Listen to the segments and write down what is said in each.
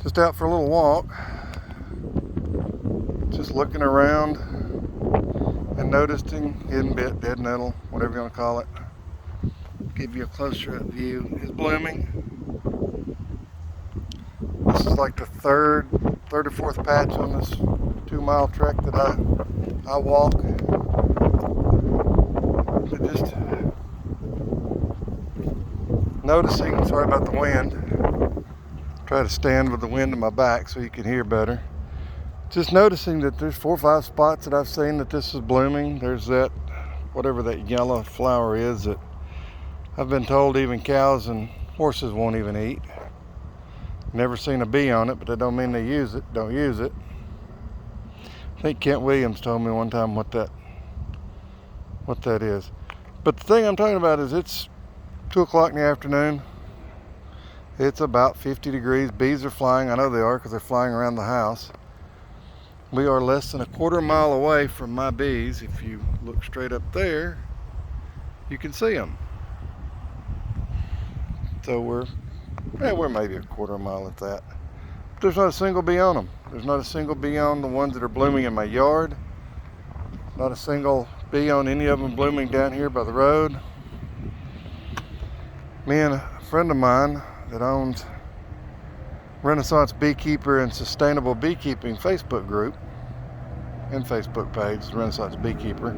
Just out for a little walk, just looking around and noticing henbit, dead nettle, whatever you want to call it. Give you a closer up view. Is blooming. This is like the third or fourth patch on this 2-mile trek that I walk. But just noticing, sorry about the wind. Try to stand with the wind in my back so you can hear better. Just noticing that there's 4 or 5 spots that I've seen that this is blooming. There's that, whatever that yellow flower is that I've been told even cows and horses won't even eat. Never seen a bee on it, but that don't mean they don't use it. I think Kent Williams told me one time what that is. But the thing I'm talking about is it's 2 o'clock in the afternoon. It's about 50 degrees. Bees are flying. I know they are because they're flying around the house. We are less than a quarter mile away from my bees. If you look straight up there, you can see them. So we're maybe a quarter mile at that. But there's not a single bee on them. There's not a single bee on the ones that are blooming in my yard. Not a single bee on any of them blooming down here by the road. Me and a friend of mine that owns Renaissance Beekeeper and Sustainable Beekeeping Facebook group and Facebook page, Renaissance Beekeeper,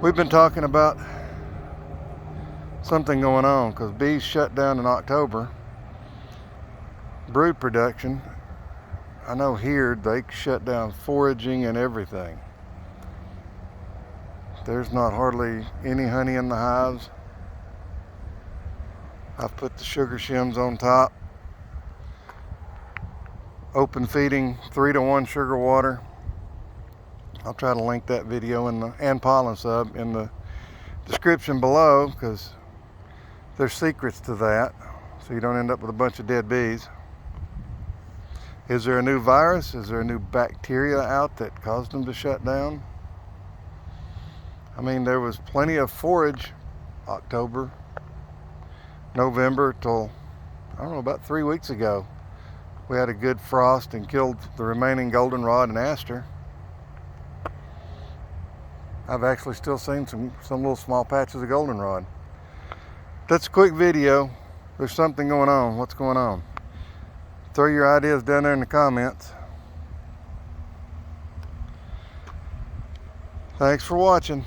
we've been talking about something going on because bees shut down in October. Brood production, I know here they shut down foraging and everything. There's not hardly any honey in the hives. I've put the sugar shims on top. Open feeding 3-to-1 sugar water. I'll try to link that video and pollen sub in the description below because there's secrets to that, so you don't end up with a bunch of dead bees. Is there a new virus? Is there a new bacteria out that caused them to shut down? I mean, there was plenty of forage October, November till, I don't know, about 3 weeks ago. We had a good frost and killed the remaining goldenrod and aster. I've actually still seen some little small patches of goldenrod. That's a quick video. There's something going on. What's going on? Throw your ideas down there in the comments. Thanks for watching.